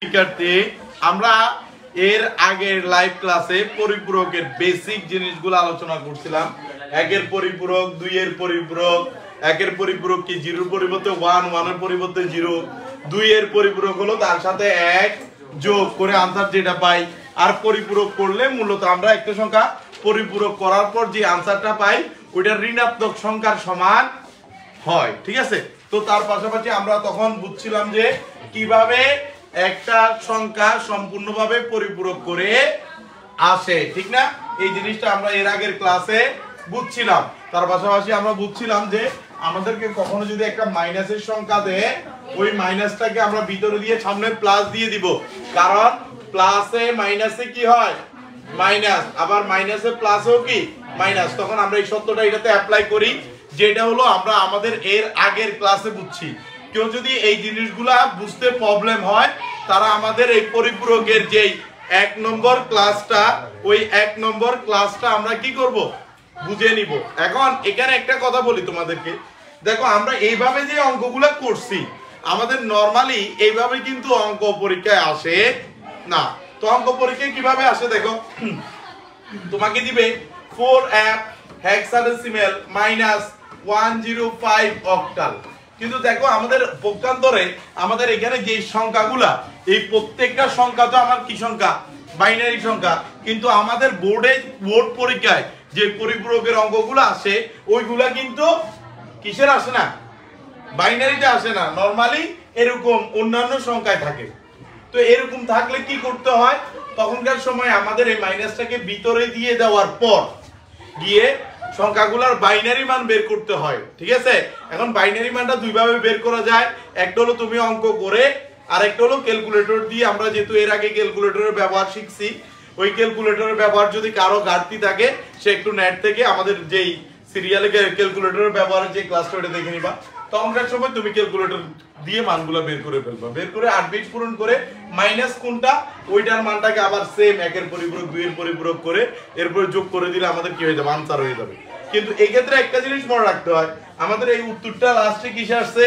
শিক্ষার্থী আমরা এর আগের লাইভ ক্লাসে পরিপূরকের বেসিক জিনিসগুলো আলোচনা করছিলাম। একের পরিপূরক, দুইয়ের পরিপূরক, একের পরিপূরক কি জিরোর পরিবর্তে 1, 1 এর পরিবর্তে 0, দুইয়ের পরিপূরক হলো তার সাথে 1 যোগ করে আনসার যেটা পাই। আর পরিপূরক করলে মূলত আমরা একটা সংখ্যা পরিপূরক করার পর যে আনসারটা পাই ওইটা ঋণাত্মক সংখ্যার সমান হয়, ঠিক আছে। তো তার পাশাপাশি আমরা তখন বুঝছিলাম যে কিভাবে একটা সংখ্যা সম্পূর্ণভাবে পরিপূরক করে আসে, ঠিক না? এই জিনিসটা আমরা এর আগের ক্লাসে বুঝছিলাম। তার পাশাপাশি আমরা বুঝছিলাম যে আমাদেরকে কখনো যদি একটা মাইনাসের সংখ্যা দেয় ওই মাইনাসটাকে আমরা ভিতরে দিয়ে সামনে প্লাস দিয়ে দিব, কারণ প্লাসে মাইনাসে কি হয় মাইনাস, আবার মাইনাসে প্লাসেও কি মাইনাস। তখন আমরা এই সত্যটা এটাতে অ্যাপ্লাই করি, যেটা হলো আমরা আমাদের এর আগের ক্লাসে বুঝছি। কেউ যদি এই জিনিসগুলা বুঝতে প্রবলেম হয় তারা আমাদের এই পরিপূরকের যেই 1 নম্বর ক্লাসটা ওই 1 নম্বর ক্লাসটা আমরা কি করব বুঝে নিব। এখন এখানে একটা কথা বলি তোমাদেরকে, দেখো আমরা এইভাবে যে অঙ্কগুলা করছি আমাদের নরমালি এইভাবে কিন্তু অঙ্ক পরীক্ষায় আসে না। তো অঙ্ক পরীক্ষায় কিভাবে আসে দেখো, তোমাকে দিবে 4f হেক্সাডেসিমাল মাইনাস 105 অক্টাল। কিন্তু দেখো আমাদের পক্ষান্তরে আমাদের এখানে যে সংখ্যাগুলা এই প্রত্যেকটা সংখ্যা তো আমার কি সংখ্যা বাইনারি সংখ্যা, কিন্তু আমাদের বোর্ড পরীক্ষায় যে পরিপূরকের অঙ্কগুলো আসে ওইগুলা কিন্তু কিসের আসে না বাইনারিতে আসে না, নরমালি এরকম অন্যান্য সংখ্যায় থাকে। তো এরকম থাকলে কি করতে হয়, তখনকার সময় আমাদের এই মাইনাসটাকে ভিতরে দিয়ে দেওয়ার পর গিয়ে সংখ্যাগুলোর বাইনারি মান বের করতে হয়, ঠিক আছে। এখন বাইনারি মানটা দুইভাবে বের করা যায়, একটা হলো তুমি অঙ্ক করে আর একটা হলো ক্যালকুলেটর দিয়ে। আমরা যেহেতু এর আগে ক্যালকুলেটরের ব্যবহার শিখছি, ওই ক্যালকুলেটরের ব্যবহার যদি কারো ঘাটতি থাকে সে একটু নেট থেকে আমাদের যেই সিরিয়ালে ক্যালকুলেটরের ব্যবহারের যে ক্লাসটা ওটা দেখে নিবা। তখনকার সময় তুমি ক্যালকুলেটর দিয়ে মানগুলো বের করে ফেলবা, বের করে 8 বিট পূরণ করে মাইনাস কোনটা ওইটার মানটাকে আবার সেম একের পরিপূরক দুইয়ের পরিপূরক করে এরপরে যোগ করে দিলে আমাদের কি হয়ে যাবে আনসার হয়ে যাবে। কিন্তু এই ক্ষেত্রে একটা জিনিস মনে রাখতে হয়, আমাদের এই উত্তরটা লাস্টে কিসে আসছে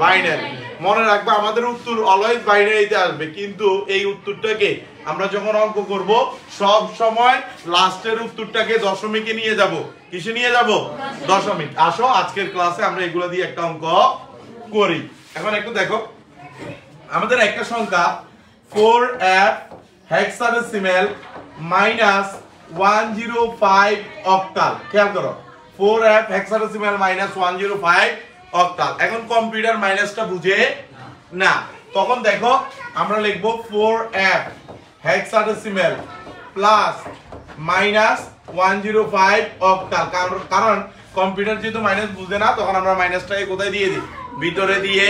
বাইনারি। মনে রাখবা আমাদের উত্তর অলওয়েজ বাইনারিতে আসবে, কিন্তু এই উত্তরটাকে আমরা যখন অঙ্ক করব সব সময় লাস্টের উত্তরটাকে দশমিকে নিয়ে যাব। কিসে নিয়ে যাব? দশমিক। আসো আজকের ক্লাসে আমরা এগুলো দিয়ে একটা অঙ্ক করি। এখন একটু দেখো, আমাদের একটা সংখ্যা 4f হেক্সাডেসিমাল মাইনাস 105 অক্টাল। খেয়াল করো 4f হেক্সাডেসিমাল মাইনাস 105 অক্টাল। এখন কম্পিউটার মাইনাসটা বুঝে না, তখন দেখো আমরা লিখবো 4f hexadecimal plus minus 105 octal. কারণ কম্পিউটার যেহেতু মাইনাস বুঝে না তখন আমরা মাইনাসটাকে কোথায় দিয়ে দিই ভিতরে দিয়ে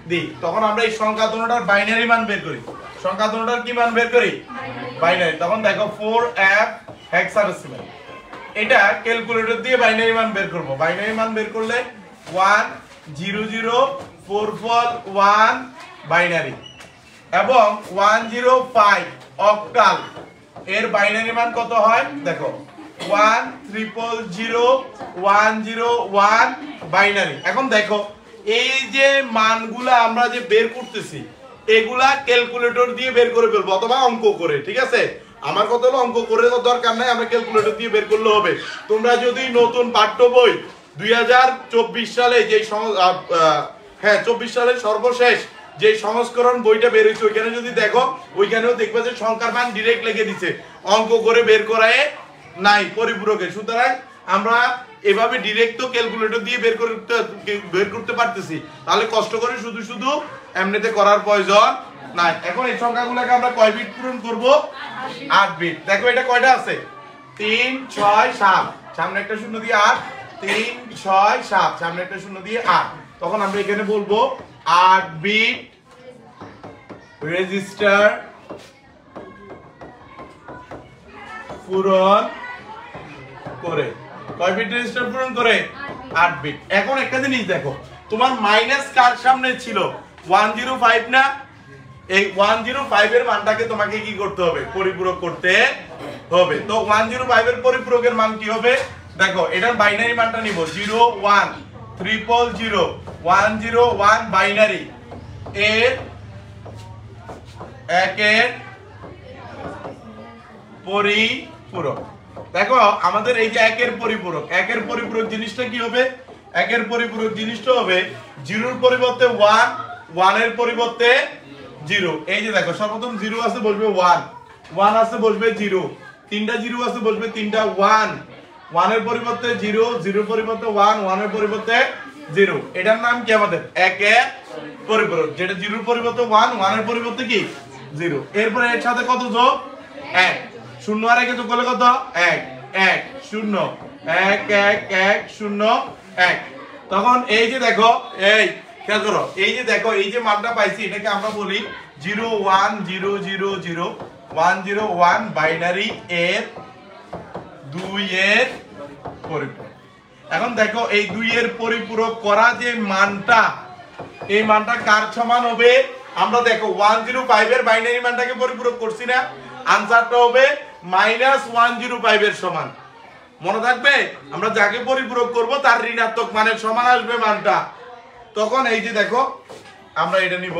দিই। তখন আমরা এই সংখ্যা দুটোটার বাইনারি মান বের করি। সংখ্যা দুটোটার কি মান বের করি? বাইনারি। তখন দেখো 4f হেক্সাডেসিমাল, এটা ক্যালকুলেটর দিয়ে বাইনারি মান বের করব। বাইনারি মান বের করলে 1004441 বাইনারি এবং 105 অক্টাল এর বাইনারি মান কত হয় দেখো 1000101 বাইনারি। এখন দেখো এই যে মানগুলা আমরা যে বের করতেছি এগুলা ক্যালকুলেটর দিয়ে বের করে ফেলবো অথবা অঙ্ক করে, ঠিক আছে। আমার কথা হলো অঙ্ক করে দরকার নাই, আমরা ক্যালকুলেটর দিয়ে বের করলে হবে। তোমরা যদি নতুন পাঠ্য বই 2024 সালে যে 24 সালের সর্বশেষ যে সংস্করণ বইটা বের হয়েছে ওইখানে যদি দেখো ওইখানেও দেখবে যে সংখ্যার মান ডিরেক্ট লিখে দিছে, অঙ্ক করে বের করায় নাই পরিপূরকে। সুতরাং আমরা এভাবে ডিরেক্ট তো ক্যালকুলেটর দিয়ে বের করতে পারতেছি, তাহলে কষ্ট করে শুধু শুধু এমনিতে করার প্রয়োজন নাই। এখন এই সংখ্যাগুলোকে আমরা কয় বিট পূরণ করব? 8 বিট। দেখো এটা কয়টা আছে 3 6 7, সামনে একটা শূন্য দিয়ে 8, 3 6 7, সামনে একটা শূন্য দিয়ে 8। তখন আমরা এখানে বলবো 8 বিট রেজিস্টার পূরণ করে। কয় বিট রেজিস্টার পূরণ করে? 8 বিট। এখন একটা জিনিস দেখো, তোমার মাইনাস কার সামনে ছিল 105 না? এই 105 এর মানটাকে তোমাকে কি করতে হবে? পরিপূরক করতে হবে। তো 105 এর পরিপূরকের মান কি হবে দেখো, এটার বাইনারি মানটা নিব 0100101 বাইনারি এর একের পরিপূরক। দেখো আমাদের এই যে একের পরিপূরক জিনিসটা কি হবে? একের পরিপূরক জিনিসটা হবে 0 এর পরিবর্তে 1, 1 এর পরিবর্তে 0। এই যে দেখো সর্বপ্রথম 0 আছে বসবে 1, 1 আছে বসবে 0, তিনটা 0 আছে বসবে তিনটা 1, 1 এর পরিবর্তে 0, 0 এর পরিবর্তে 1, 1 এর পরিবর্তে 0। এটার নাম কি আমাদের একের পরিপূরক, যেটা 0 এর পরিবর্তে 1, 1 এর পরিবর্তে কি 0। এরপরে এর সাথে কত যোগ? 1, 0 আর 1 যোগ করলে কত? 1, 1 0 1 1 1 0 1। তখন এই যে দেখো, এই খেয়াল করো, এই যে দেখো এই যে মানটা পাইছি এটাকে আমরা বলি 0 1 0 0 0 1 0 1 বাইনারি এর 2 এর পরিপূরক। এখন দেখো এই 2 এর পরিপূরক করা যে মানটা, এই মানটা কার সমান হবে? আমরা দেখো 105 এর বাইনারি মানটাকে পরিপূরক করছি না, আনসারটা হবে -105 এর সমান। মনে থাকবে আমরা যাকে পরিপূরক করব তার ঋণাত্মক মানের সমান আসবে মানটা। তখন এই যে দেখো আমরা এটা নিব,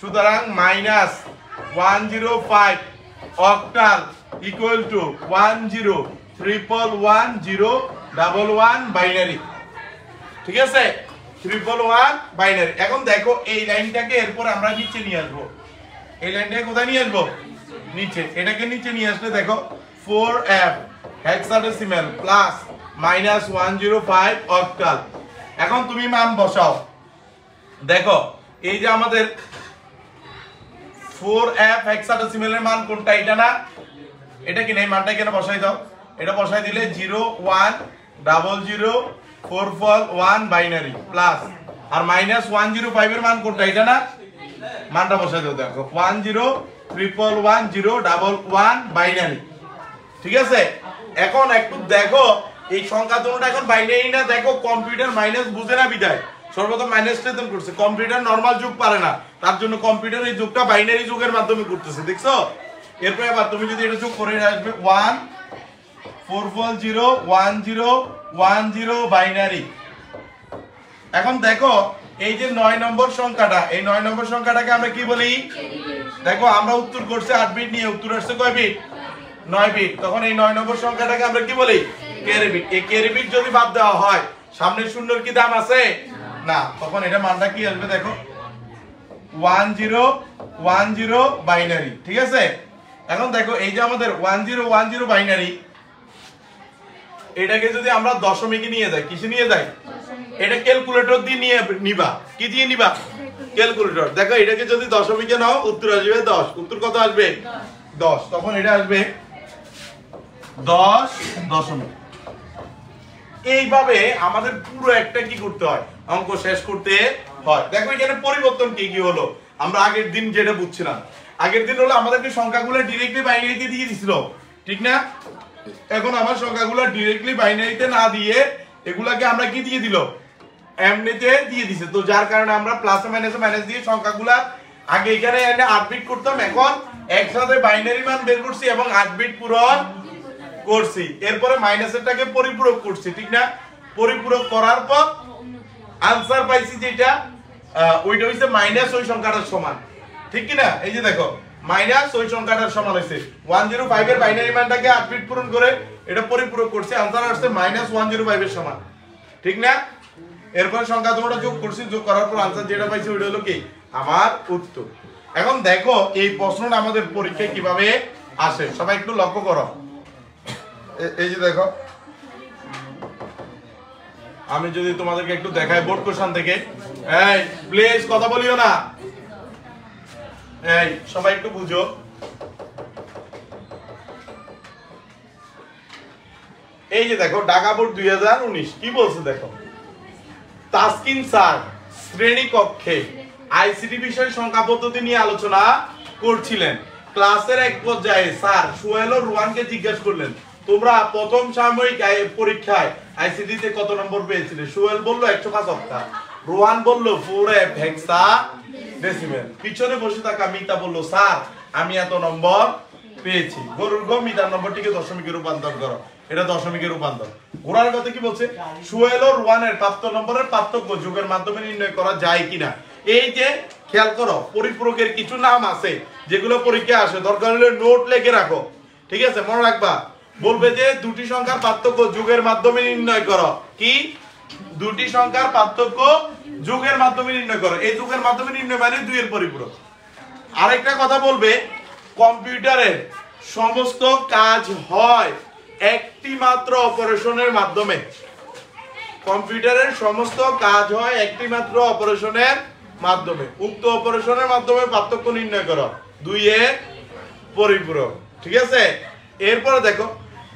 সুতরাং -105 অক্টাল ইকুয়াল টু 10111011 বাইনারি। ঠিক আছে, 1111 বাইনারি। এখন দেখো এই লাইনটাকে এরপর আমরা নিচে নিয়ে আসবো। এই লাইনটাকে কোথায় নিয়ে আসবো? নিচে। এটাকে নিচে নিয়ে আসলে দেখো 4f হেক্সাডেসিমাল প্লাস -105 অক্টাল। এখন তুমি মান বসাও। দেখো এই যে আমাদের 4f হেক্সাডেসিমালের মান কোনটা? এটা না, এটা কি নাই? মানটা এখানে বসাই দাও। এটা বসাই দিলে 0 1 0 0 4 4 1 বাইনারি প্লাস আর -105 এর মান কোনটা? এটা না, মানটা বসাই দাও। দেখো 10 111 011 বাইনারি। ঠিক আছে, এখন একটু দেখো এই সংখ্যা দুটোটা এখন বাইনারি না, দেখো কম্পিউটার মাইনাস বুঝে না বিদায় সর্বপ্রথম মাইনাস টেন করছে। কম্পিউটার নরমাল যোগ পারে না, তার জন্য কম্পিউটার এই যোগটা বাইনারি যোগের মাধ্যমে করতেছে, দেখছো? এরপর আবার তুমি যদি এটা যোগ করে আসবে 1 4 4 0 1 0 1 0 বাইনারি। এখন দেখো এই যে 9 নম্বর সংখ্যাটা, এই 9 নম্বর সংখ্যাটাকে আমরা কি বলি? দেখো আমরা উত্তর করছি 8 বিট নিয়ে, উত্তর আসছে কয় বিট? 9 বিট। তখন এই 9 নম্বর সংখ্যাটাকে আমরা কি বলি? Carry bit. এই ক্যারি বিট যদি বাদ দেওয়া হয় সামনের শূন্যর কি দাম আছে? না। তখন এটা মানটা কি আসবে? দেখো 10 10 বাইনারি। ঠিক আছে, এখন দেখো এই যে আমাদের 1010 বাইনারি, এটাকে যদি আমরা দশমিকে নিয়ে যাই, কিসে নিয়ে যাই? এটা ক্যালকুলেটর দিয়ে নিয়ে নিবা। কি দিয়ে নিবা? ক্যালকুলেটর। দেখো এটাকে যদি দশমিকে নাও উত্তর আসবে 10। উত্তর কত আসবে? 10। তখন এটা আসবে 10 দশমিক। এইভাবে আমাদের পুরো একটা কি করতে হয়? অঙ্ক শেষ করতে হয়। দেখো এখানে পরিবর্তন কি কি হলো আমরা আগের দিন যেটা বুঝছিলাম। আগের দিন হলো আমাদেরকে সংখ্যাগুলো ডিরেক্টলি বাইনারিতে দিয়ে দিছিল, ঠিক না? এখন আমার সংখ্যাগুলো ডিরেক্টলি বাইনারিতে না দিয়ে এগুলাকে আমরা কি দিয়ে দিল? এমনিতে দিয়ে দিছে। তো যার কারণে আমরা প্লাসে মাইনাসে মাইনাস দিয়ে সংখ্যাগুলা আগে এখানে 8 বিট করতাম, এখন একসাথে বাইনারি মান বের করছি এবং 8 বিট পূরণ করছি। এরপরে মাইনাসেরটাকে পরিপূরক করছি, ঠিক না? পরিপূরক করার পর আনসার পাইছি যেটা, ওইটা হইছে মাইনাস ওই সংখ্যাটার সমান, ঠিক কি না? এই যে দেখো মাইনাস ওই সংখ্যাটার সমান হইছে 105 এর বাইনারি মানটাকে 8 বিট পূরণ করে এটা পরিপূরক করছে, আনসার আসছে -105 এর সমান, ঠিক না? এরপর সংখ্যা দুটোটা যোগ করছি, যোগ করার পর আনসার যেটা পাইছি ওইটা হলো কি আমার উত্তর। এখন দেখো এই প্রশ্নটা আমাদের পরীক্ষায় কিভাবে আসে, সবাই একটু লক্ষ্য করো। এই যে দেখো আমি যদি তোমাদেরকে একটু দেখাই বোর্ড কোশ্চেন থেকে, এই প্লিজ কথা বলিও না, এই সবাই একটু বুঝো। এই যে দেখো ঢাকা বোর্ড 2019 কি বলছে দেখো, তাসকিন স্যার শ্রেণী কক্ষে আইসিটি বিষয় সংখ্যা পদ্ধতি নিয়ে আলোচনা করছিলেন। ক্লাসের এক পর্যায়ে স্যার সোহেল ও রুহানকে জিজ্ঞাসা করলেন, তোমরা প্রথম সাময়িক পরীক্ষায় আইসিটি তে কত নম্বর পেয়েছিলে? সোহেল বলল 105 অক্টাল, রুহান বলল 4f হেক্সাডেসিমাল। পিছনে বসে থাকা মিতা বলল, স্যার আমি এত নম্বর পেয়েছি। গরুর গ মিতার নম্বরটিকে দশমিকে রূপান্তর করো। এটা দশমিকে রূপান্তর। ঘোড়ার কথা কি বলছে? সোহেল ও রুহানের প্রাপ্ত নম্বরের পার্থক্য যোগের মাধ্যমে নির্ণয় করা যায় কিনা। এই যে খেয়াল করো, পরিপূরকের কিছু নাম আছে যেগুলো পরীক্ষা আসে, দরকার হলে নোট লিখে রাখো, ঠিক আছে? মনে রাখবা, বলবে যে দুটি সংখ্যার পার্থক্য যোগের মাধ্যমে নির্ণয় করো। কি? দুটি সংখ্যার পার্থক্য যোগের মাধ্যমে নির্ণয় করো। এই যোগের মাধ্যমে নির্ণয় মানে 2 এর পরিপূরক। আরেকটা কথা বলবে, কম্পিউটারের সমস্ত কাজ হয় একটি মাত্র অপারেশনের মাধ্যমে। কম্পিউটারের সমস্ত কাজ হয় একটি মাত্র অপারেশনের মাধ্যমে। উক্ত অপারেশনের মাধ্যমে পার্থক্য নির্ণয় করো 2 এর পরিপূরক, ঠিক আছে? এরপরে দেখো,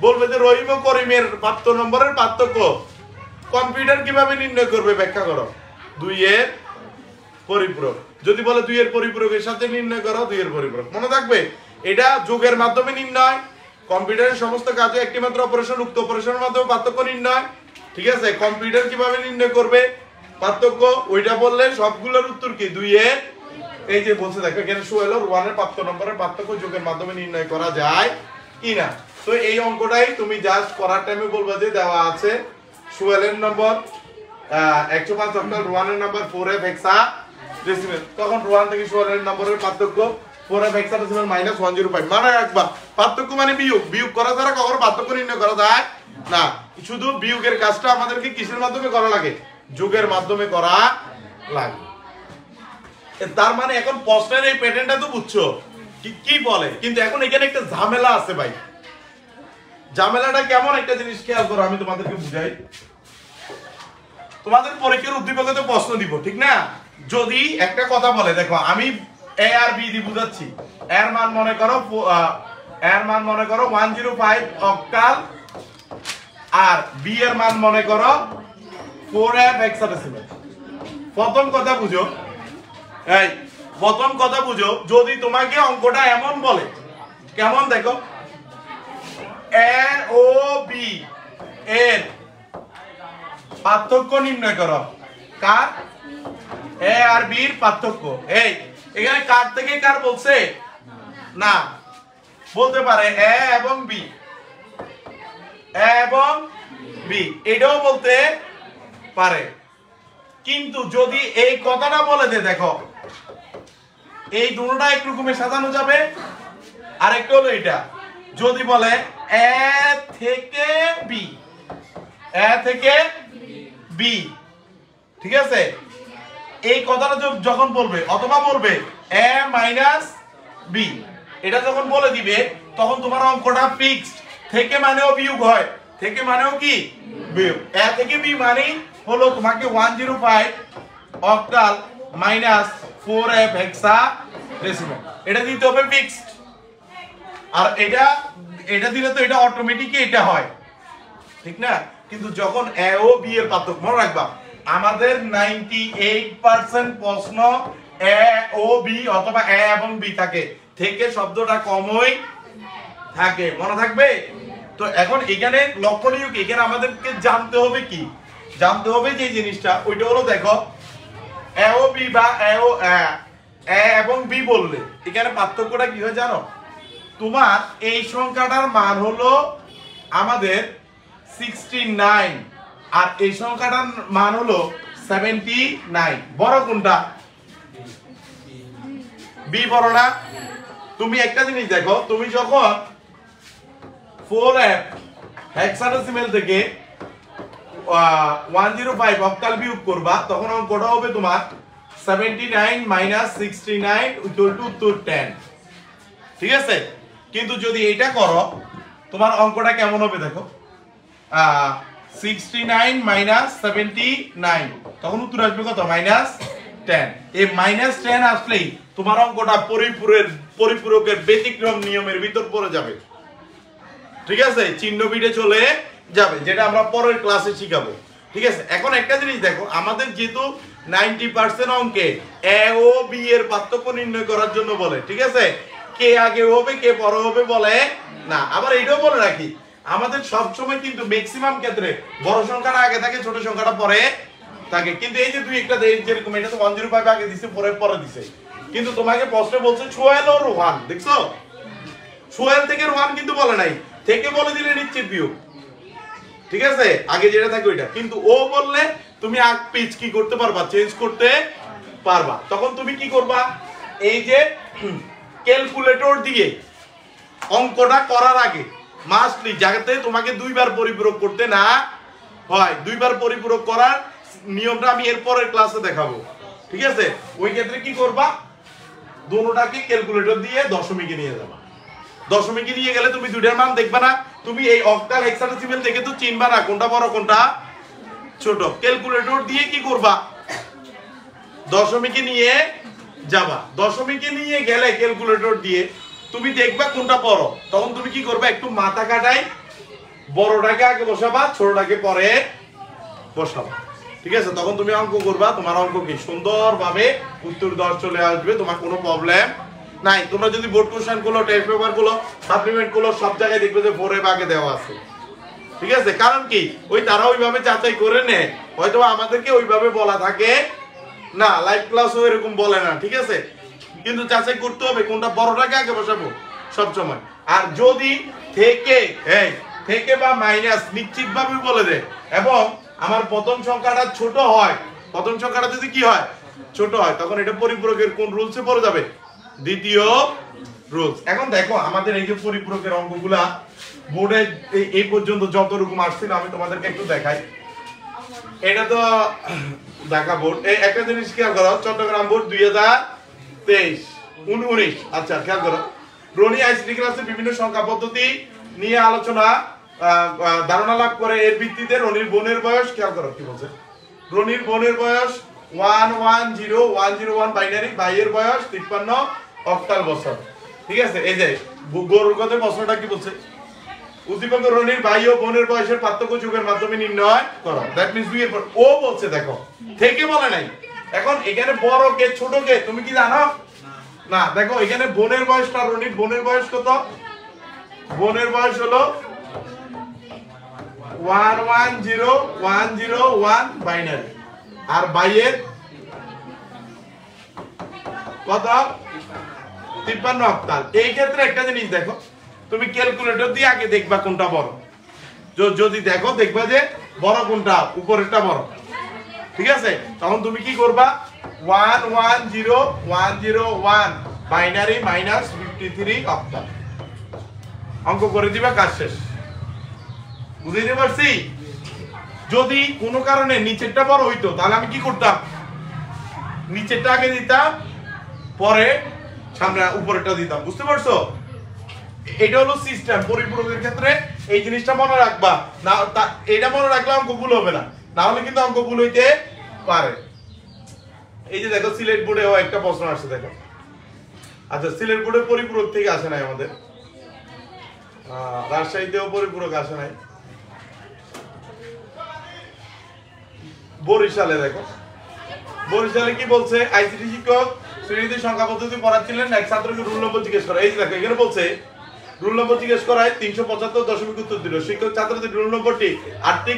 বলবে যে রহিম ও করিমের প্রাপ্ত নম্বরের পার্থক্য কম্পিউটার কিভাবে নির্ণয় করবে, ব্যাখ্যা করো। 2 এর পরিপূরক। যদি বলে 2 এর পরিপূরকের সাথে নির্ণয় করো 2 এর পরিপূরক, মনে থাকবে এটা যোগের মাধ্যমে নির্ণয়। কম্পিউটারের সমস্ত কাজে একটি মাত্র অপারেশন, উক্ত অপারেশনের মাধ্যমে পার্থক্য নির্ণয়, ঠিক আছে? কম্পিউটার কিভাবে নির্ণয় করবে পার্থক্য, ওইটা বললে সবগুলোর উত্তর কি 2 এর। এই যে বলছে দেখো এখানে সোহেল আর রুহানের প্রাপ্ত নম্বরের পার্থক্য যোগের মাধ্যমে নির্ণয় করা যায় কিনা। তো এই অঙ্কটাই তুমি জাস্ট করার টাইমে বলবা যে দেওয়া আছে সোহেলের নম্বর 105 অক্টাল, রুহানের নম্বর 4f হেক্সাডেসিমেল। তখন রুহান থেকে সোহেলের নম্বরের পার্থক্য 4f হেক্সাডেসিমেল -105। মানে একবার পার্থক্য মানে বিয়োগ, বিয়োগ করা ছাড়া কখনো পার্থক্য নির্ণয় করা যায় না। শুধু বিয়োগের কাজটা আমাদেরকে কিসের মাধ্যমে করা লাগে, যোগের মাধ্যমে করা লাগে। তার মানে এখন প্রশ্নের এই প্যাটার্নটা তো বুঝছো কি বলে, কিন্তু এখন এখানে একটা ঝামেলা আছে ভাই। ঝামেলাটা কেমন একটা জিনিস খেয়াল করো, আমি তোমাদেরকে বুঝাই। তোমাদের পরীক্ষার উদ্দীপকে তো প্রশ্ন দিব, ঠিক না? যদি একটা কথা বলে, দেখো আমি এ আর বি দিয়ে বুঝাচ্ছি, এর মান মনে করো 105 অক্টাল, আর বি এর মান মনে করো 4f হেক্সাডেসিমেল। প্রথম কথা বুঝো, যদি তোমাকে অঙ্কটা এমন বলে, কেমন দেখো, এ ও বি এর পার্থক্য নির্ণয় করো। কার? এ আর বি এর পার্থক্য। এই এখানে কার থেকে কার বলছে না, বলতে পারে এ এবং বি, এটাও বলতে পারে। কিন্তু যদি এই কথাটা বলে দে, দেখো এই দুটোটা একরকমে সাজানো যাবে, আর একটা হলো এটা। যদি বলে এ থেকে বি, ঠিক আছে? এই কথাটা যখন বলবে, অথবা বলবে এ মাইনাস বি, এটা যখন বলে দিবে তখন তোমার অঙ্কটা ফিক্সড। থেকে মানেও বিয়োগ হয়, থেকে মানেও কি বিয়োগ। এ থেকে বি মানে হলো তোমাকে 105 অক্টাল -4f হেক্সাডেসিমেল, এটা দিতে হবে ফিক্সড। আর এটা দিলে তো এটা অটোমেটিক এটা হয়, ঠিক না? কিন্তু যখন এ ও বি এর পার্থক্য, মনে রাখবা আমাদের 98% প্রশ্ন এ ও বি অথবা এ এবং বি থাকে, থেকে শব্দটা কমই থাকে, মনে থাকবে। তো এখন এখানে লক্ষণীয় কি, এখানে আমাদেরকে জানতে হবে কি, জানতে হবে যে জিনিসটা, ওইটা হলো দেখো এ ও বি বা এ এবং বি বললে এখানে পার্থক্যটা কি হয় জানো? তোমার এই সংখ্যাটার মান হলো আমাদের 69, আর এই সংখ্যাটার মান হলো 79। বড় কোনটা? বি বড় না? তুমি একটা জিনিস দেখো, তুমি যখন 4f হেক্সাডেসিমেল থেকে 105 অক্টাল বিয়োগ করবা, তখন অঙ্কটা হবে তোমার 79 - 69 = 10, ঠিক আছে? কিন্তু যদি এটা করো তোমার অঙ্কটা কেমন হবে দেখো, 69 - 79, তখন উত্তর আসবে কত? -10। এই -10 আসলেই তোমার অঙ্কটা পরিপূরকের ব্যতিক্রম নিয়মের ভিতর পড়ে যাবে, ঠিক আছে? চিহ্ন বিটে চলে যাবে, যেটা আমরা পরের ক্লাসে শিখাবো, ঠিক আছে? এখন একটা জিনিস দেখো, আমাদের যেহেতু 90% অঙ্কে এ ও বি এর পার্থক্য নির্ণয় করার জন্য বলে, ঠিক আছে? কে আগে হবে কে পরে হবে বলে না। আবার এটাও বলে রাখি, আমাদের সব সময় কিন্তু ম্যাক্সিমাম ক্ষেত্রে বড় সংখ্যাটা আগে থাকে, ছোট সংখ্যাটা পরে থাকে। কিন্তু এই যে দুই একটা যেরকম এটা তো 105 আগে দিছে, পরে দিছে, কিন্তু তোমাকে প্রশ্নে বলছে সোহেল ও রোহান, দেখছো? সোহেল থেকে রোহান কিন্তু বলে নাই, থেকে বলে দিলে নিশ্চিত বিয়োগ, ঠিক আছে? আগে যেটা থাকে ওইটা। কিন্তু ও বললে তুমি আগ পিচ কি করতে পারবা, চেঞ্জ করতে পারবা। তখন তুমি কি করবা, এই যে ক্যালকুলেটর দিয়ে অঙ্কটা করার আগে মাস্টলি যাতে তোমাকে দুইবার পরিপূরক করতে না হয়, দুইবার পরিপূরক করার নিয়মটা আমি এর পরের ক্লাসে দেখাবো, ঠিক আছে? ওই ক্ষেত্রে কি করবা, দুটোটাকে ক্যালকুলেটর দিয়ে দশমিকে নিয়ে যাবা। দশমিকে নিয়ে গেলে তুমি দুইটার মান দেখবা না, তুমি এই অক্টাল হেক্সাডেসিমাল দেখে তো চিনবা না কোনটা বড় কোনটা ছোট। ক্যালকুলেটর দিয়ে কি করবা, দশমিকে নিয়ে যাবা। দশমিকে নিয়ে গেলে ক্যালকুলেটর দিয়ে তুমি দেখবা কোনটা বড়, তখন তুমি কি করবা, একটু মাথা কাটাই বড়টাকে আগে বসাবা, ছোটটাকে পরে বসাবা, ঠিক আছে? তখন তুমি অঙ্ক করবা, তোমার অঙ্ক কি সুন্দরভাবে উত্তর 10 চলে আসবে, তোমার কোনো প্রবলেম নাই। তোমরা যদি বোর্ড কোশ্চেন গুলো, টেস্ট পেপার গুলো, সাপ্লিমেন্ট গুলো সব জায়গায় দেখবে যে 4 এ ভাগে দেওয়া আছে, ঠিক আছে? কারণ কি, ওই তারা ওইভাবে যাচাই করে নেয়, হয়তো আমাদেরকে ওইভাবে বলা থাকে না, লাইভ ক্লাসও এরকম বলে না, ঠিক আছে? কিন্তু যাচাই করতে হবে কোনটা বড়টাকে আগে বসাবো সব সময়। আর যদি থেকে বা মাইনাস নিশ্চিতভাবে বলে দেয় এবং আমার প্রথম সংখ্যাটা ছোট হয়, প্রথম সংখ্যাটা যদি কি হয়, ছোট হয়, তখন এটা পরিপূরকের কোন রুলসে পড়ে যাবে, দ্বিতীয় রুলস। এখন দেখো আমাদের এই যে পরিপূরকের অঙ্কগুলা বোর্ডে এই পর্যন্ত যত রকম আসছিল আমি তোমাদেরকে একটু দেখাই। এটা তো ঢাকা বোর্ড, এই একটা জিনিস খেয়াল করো, চট্টগ্রাম বোর্ড 2023-19। আচ্ছা খেয়াল করো, রনি আইসিটি ক্লাসে বিভিন্ন সংখ্যা পদ্ধতি নিয়ে আলোচনা ধারণা লাভ করে, এর ভিত্তিতে রনির বোনের বয়স, খেয়াল করো কি বলছে, রনির বোনের বয়স 110101 বাইনারি, ভাইয়ের বয়স 53 অক্টাল বছর, ঠিক আছে? এই যে গরুর কথা প্রশ্নটা কি বলছে, উদ্দীপক রনির ভাই ও বোনের বয়সের পার্থক্য যোগের মাধ্যমে নির্ণয় করো। দ্যাট মিন্স দুই এর পর ও বলছে, দেখো থেকে বলে নাই। এখন এখানে বড় কে ছোট কে তুমি কি জানো না? দেখো এখানে বোনের বয়সটা, রনির বোনের বয়স কত, বোনের বয়স হলো 110101 বাইনারি, আর ভাইয়ের কত, 53 অক্টাল। এই ক্ষেত্রে একটা জিনিস দেখো, তুমি ক্যালকুলেটর দিয়ে আগে দেখবা কোনটা বড়, যদি দেখো দেখবা যে বড় কোনটা, উপরেরটা বড়, ঠিক আছে? তখন তুমি কি করবা, 110101 বাইনারি মাইনাস 53 অক্টাল, অঙ্ক করে দিবা, কাজ শেষ। বুঝতে পারছি? যদি কোনো কারণে নিচেরটা বড় হইতো তাহলে আমি কি করতাম, নিচেরটা আগে দিতাম, পরে সামনে উপরেরটা দিতাম। বুঝতে পারছো? এটা হলো সিস্টেম পরিপূরকের ক্ষেত্রে, এই জিনিসটা মনে রাখবা না, এটা মনে রাখলে অঙ্ক ভুল হবে না, না হলে কিন্তু অঙ্ক ভুল হইতে পারে। এই যে দেখো সিলেট বোর্ডেও একটা প্রশ্ন আসছে, দেখো। আচ্ছা সিলেট বোর্ডে পরিপূরক থেকে আসে নাই আমাদের, রাজশাহীতেও পরিপূরক আসে নাই, বরিশালে দেখো, বরিশালে কি বলছে, আইসিটি শিক্ষক শ্রেণীতে সংখ্যা পদ্ধতি পড়াচ্ছিলেন, এক ছাত্রকে রুল নম্বর জিজ্ঞেস করা। এই দেখো এখানে বলছে রুল নম্বর জিজ্ঞেস করায় 375 দশমিক উত্তর দিল। শিক্ষক ছাত্রদের রুল নম্বরটি 8টি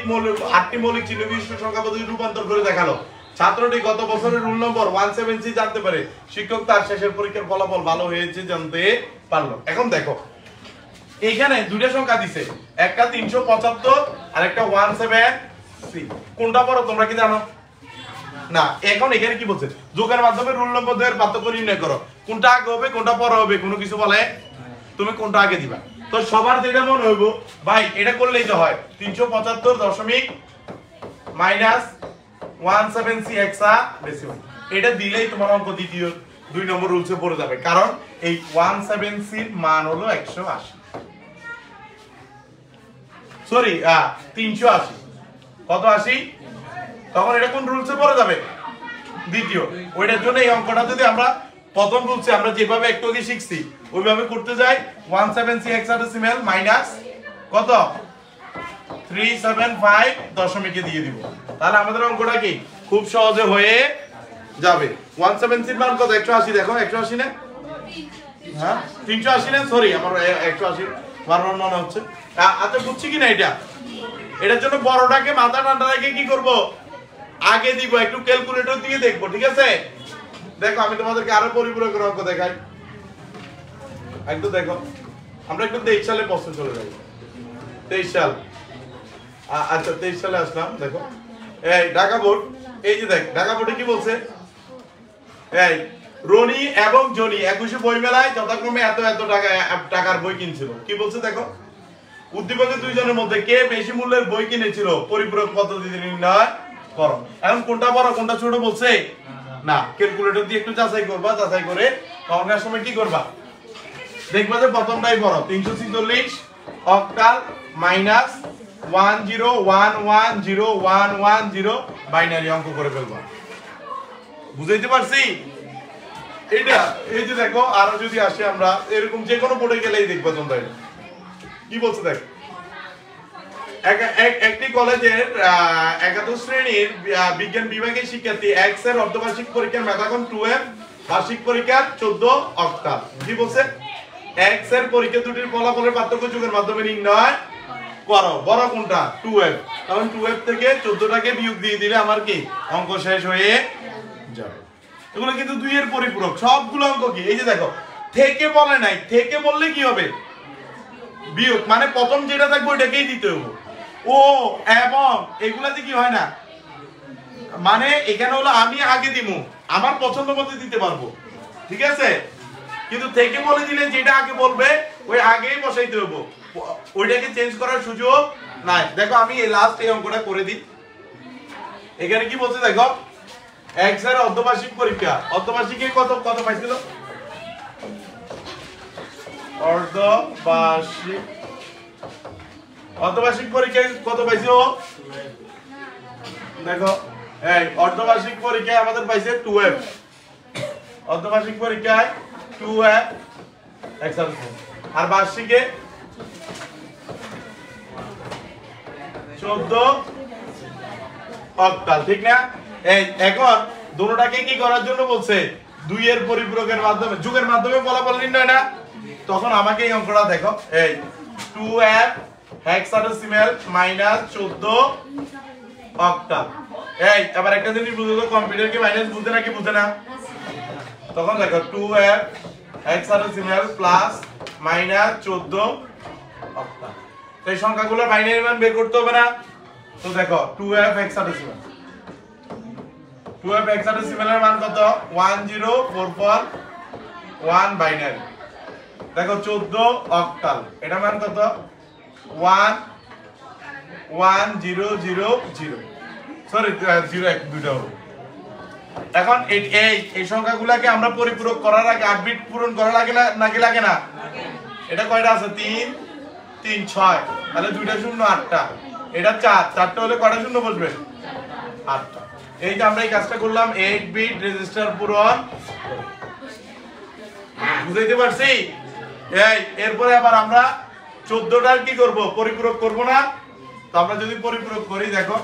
মৌলিক চিহ্ন বিশিষ্ট সংখ্যা পদ্ধতি রূপান্তর করে দেখালো। ছাত্রটি গত বছরের রুল নম্বর 170 জানতে পারে। শিক্ষক তার শেষের পরীক্ষার ফলাফল ভালো হয়েছে জানতে পারলো। এখন দেখো এইখানে দুইটা সংখ্যা দিছে, একটা 375 আর একটা 170। কোনটা বড় তোমরা কি জানো না? এখন এখানে কি বলছে, যোগের মাধ্যমে রুল নম্বর দ্বয়ের পার্থক্য নির্ণয় করো। কোনটা আগে হবে কোনটা পরে হবে কোনো কিছু বলে, তুমি কোনটা আগে দিবা। তো সবার যেটা মনে হইব ভাই এটা করলেই তো হয়, 375 দশমিক মাইনাস 170 হেক্সা ডেসিমাল, এটা দিলেই তোমার অঙ্ক দ্বিতীয় 2 নম্বর রুলসে পড়ে যাবে। কারণ এই 170 এর মান হলো 180, সরি 380, কত 80, তখন এটা কোন রুলসে পড়ে যাবে, দ্বিতীয়। ওইটার জন্য এই অঙ্কটা যদি আমরা প্রথম রুলসে আমরা যেভাবে একটু আগে শিখছি ওইভাবে করতে যাই, 170 হেক্সাডেসিমাল মাইনাস কত 375 দশমিকে দিয়ে দিব, তাহলে আমাদের অঙ্কটা কি খুব সহজে হয়ে যাবে। 170 মান কত, 180, দেখো 180 না, হ্যাঁ 380 না, সরি আমার 180 বারবার মনে হচ্ছে। আচ্ছা বুঝছি কি না, এটার জন্য বড়টাকে মাথা ঠান্ডা রেখে কি করব, আগে দিব, একটু ক্যালকুলেটর দিয়ে দেখবো, ঠিক আছে? দেখো আমি তোমাদেরকে আরো পরিপূরকের অঙ্ক দেখাই, একটু দেখো। আমরা একটু 23 সালে প্রশ্ন চলে যাবো, 23 সাল। আচ্ছা 23 সালে আসলাম, দেখো এই ঢাকা বোর্ড, এই যে দেখ ঢাকা বোর্ডে কি বলছে, এই রনি এবং জনি 21 বই মেলায় যথাক্রমে এত এত টাকার বই কিনছিল। কি বলছে দেখো, উদ্দীপকের দুইজনের মধ্যে কে বেশি মূল্যের বই কিনেছিল পরিপূরক পদ্ধতিতে নির্ণয় করো। এখন কোনটা বড় কোনটা ছোট বলছে না, ক্যালকুলেটর দিয়ে একটু যাচাই করবা, যাচাই করে অঙ্কের সময় কি করবা দেখবা যে প্রথমটাই বড়। 346 অক্টাল মাইনাস 10110110 বাইনারি অঙ্ক করে ফেলবা। বুঝাইতে পারছি? এটা এই যে দেখো, আরো যদি আসে আমরা এরকম যে কোনো বোর্ডে গেলেই দেখবা তোমরা কি বলছে দেখো। একটি কলেজের একাদশ শ্রেণীর বিজ্ঞান বিভাগের শিক্ষার্থী এক্স এর অর্ধবার্ষিক পরীক্ষার মেধাক্রম 2F, বার্ষিক পরীক্ষার 14 অক্টাল। কি বলছে? এক্স এর পরীক্ষা দুটির ফলাফলের পার্থক্য যোগের মাধ্যমে নির্ণয় করো। বড় কোনটা? 2F। কারণ 2F থেকে 14টাকে বিয়োগ দিয়ে দিলে আমার কি অঙ্ক শেষ হয়ে যাবে। এগুলো কিন্তু 2 এর পরিপূরক সবগুলো অঙ্ক। কি এই যে দেখো, থেকে বলে নাই, থেকে বললে কি হবে বিয়োগ, মানে প্রথম যেটা থাকবে ওইটাকেই দিতে হবে। ও এবং এগুলাতে কি হয় না, মানে এখানে হলো আমি আগে দিমু, আমার পছন্দ মতো দিতে পারবো, ঠিক আছে। কিন্তু থেকে বলে দিলে যেটা আগে বলবে ওই আগেই বসাইতে হবে, ওইটাকে চেঞ্জ করার সুযোগ নাই। দেখো আমি এই লাস্ট এই অঙ্কটা করে দিই। এখানে কি বলছে দেখো, এক্স এর অর্ধবার্ষিক পরীক্ষা, অর্ধবার্ষিকে কত কত পাইছিল? অর্ধবার্ষিক পরীক্ষায় কত পাইছো দেখো। এই অর্ধবার্ষিক পরীক্ষায় আমাদের পাইছে 2F, অর্ধবার্ষিক পরীক্ষায় 2F আর বার্ষিকে 14 অক্টাল, ঠিক না? এই এখন দুটোটাকে কি করার জন্য বলছে? 2 এর পরিপূরকের মাধ্যমে যোগের মাধ্যমে ফলাফল নির্ণয় না। তখন আমাকে এই অঙ্কটা দেখো, এই 2F হেক্সাডেসিমাল মাইনাস 14 অক্টাল। এই এবার একটা জিনিস বুঝো তো, কম্পিউটার কি মাইনাস বুঝে নাকি বুঝে না? তখন দেখো 2F hexadecimal plus minus 14 octal. এই সংখ্যাগুলোর বাইনারি মান বের করতে হবে না? তো দেখো 2F হেক্সাডেসিমাল, 2F হেক্সাডেসিমালের মান কত? 10441 বাইনারি। দেখো 14 অক্টাল, এটা মান কত? 11000, সরি 01 দুটো হবে। এখন এই সংখ্যাগুলোকে আমরা পরিপূরক করার আগে 8 বিট পূরণ করার আগে নাকি লাগে না? এটা কয়টা আছে? 3 3 6, তাহলে দুইটা শূন্য 8টা, এটা 4 4টা হলে কয়টা শূন্য বসবে? 8টা। এই যে আমরা এই কাজটা করলাম 8 বিট রেজিস্টার পূরণ। বুঝাইতে পারছি? এই এরপরে আবার আমরা 14টার কি করব? পরিপূরক করব না? তো আমরা যদি পরিপূরক করি দেখো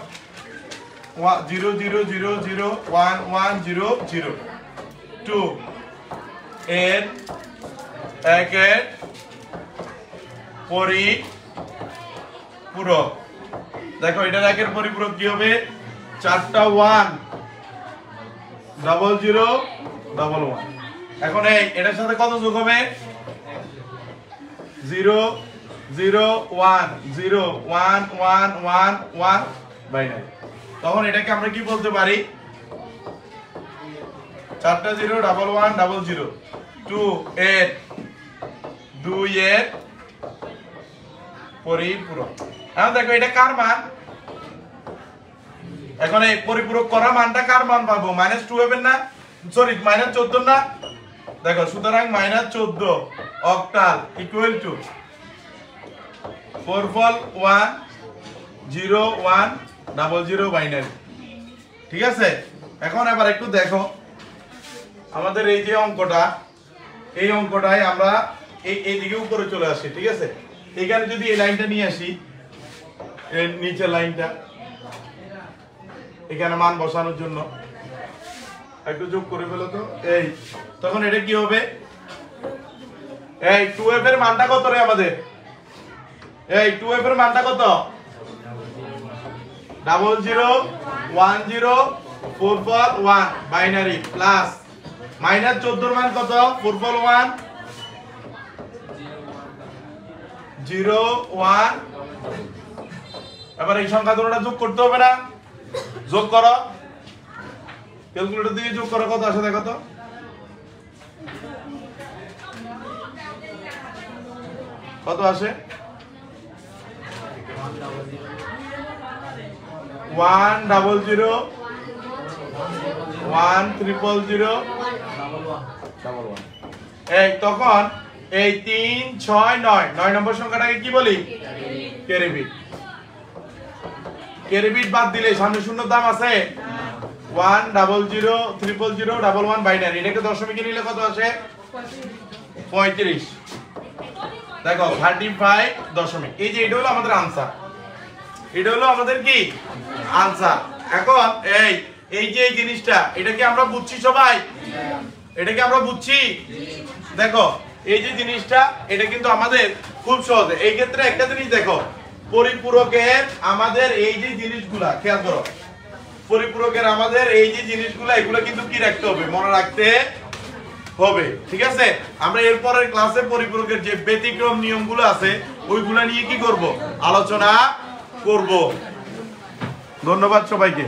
0 0 0 0 1 1 0 0 2 এর একের পরিপূরক। দেখো এটার একের পরিপূরক কি হবে? 4টা 1 0 0 1 1। এখন এটার সাথে কত যোগ হবে? 0 0 1 0 1 1 1 1 বাইনারি। তখন এটাকে আমরা কি বলতে পারি? 4টা 0 1 1 0 0 2 এর 2 এর পরিপূরক। এখন দেখো এটা কার মান? এখন এই পরিপূরক করা মানটা কার মান পাবো? -2F এর না, সরি -14 না। দেখো সুতরাং -14 অক্টাল ইকুয়াল টু 4410100 বাইনারি, ঠিক আছে। এখন আবার একটু দেখো আমাদের এই যে অঙ্কটা, এই অঙ্কটাই আমরা এই দিকে উপরে চলে আসি, ঠিক আছে। এখানে যদি এই লাইনটা নিয়ে আসি, এর নিচের লাইনটা এখানে মান বসানোর জন্য একটু যোগ করে ফেলো তো। এই তখন এটা কি হবে? এই 2F এর মানটা কত রে আমাদের? এই 2F এর মানটা কত? 0010441 বাইনারি প্লাস -14 এর মান কত? 441 01। এবার এই সংখ্যা দুটোটা যোগ করতে হবে না? যোগ করো, ক্যালকুলেটর দিয়ে যোগ করো, কত আসে দেখো তো। কত আসে 100 100 এই তখন এই 3 6 9 9 নম্বর সংখ্যাটাকে কি বলি কেরিবিট। কেরিবিট বাদ দিলে সামনে শূন্য দাম আছে 100 000 11 বাইনারি, এটাকে দশমিকে নিলে কত আসে 35। দেখো 35 দশমিক। এই যে এটা হলো আমাদের আনসার, এটা হলো আমাদের কি আনসার। এখন এই যে এই জিনিসটা, এটা কি আমরা বুঝছি সবাই? এটা কি আমরা বুঝছি? দেখো এই যে জিনিসটা, এটা কিন্তু আমাদের খুব সহজ। এই ক্ষেত্রে একটা জিনিস দেখো, পরিপূরকের আমাদের এই যে জিনিসগুলা খেয়াল করো, পরিপূরকের আমাদের এই যে জিনিসগুলা, এগুলো কিন্তু কি রাখতে হবে, মনে রাখতে হবে, ঠিক আছে? আমরা এরপরের ক্লাসে পরিপূরকের যে ব্যতিক্রম নিয়মগুলো আছে ওইগুলা নিয়ে কি করব, আলোচনা করব। ধন্যবাদ সবাইকে।